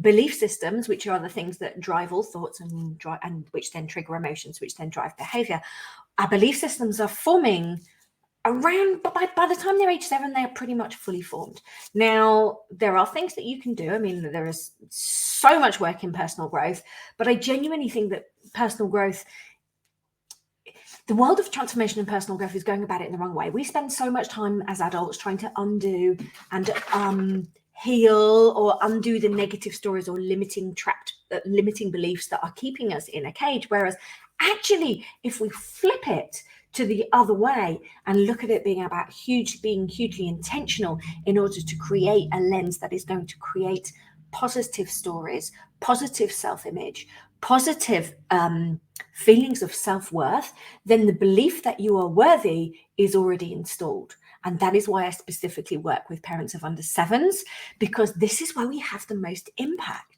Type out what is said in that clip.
belief systems, which are the things that drive all thoughts and which then trigger emotions, which then drive behavior. Our belief systems are forming around, by the time they're age 7, they are pretty much fully formed. Now, there are things that you can do. I mean, there is so much work in personal growth, but I genuinely think that personal growth, the world of transformation and personal growth, is going about it in the wrong way. We spend so much time as adults trying to undo and heal or undo the negative stories or limiting beliefs that are keeping us in a cage. Whereas actually, if we flip it to the other way and look at it being about being hugely intentional in order to create a lens that is going to create positive stories, positive self-image, positive feelings of self-worth, then the belief that you are worthy is already installed. And that is why I specifically work with parents of under 7s, because this is where we have the most impact.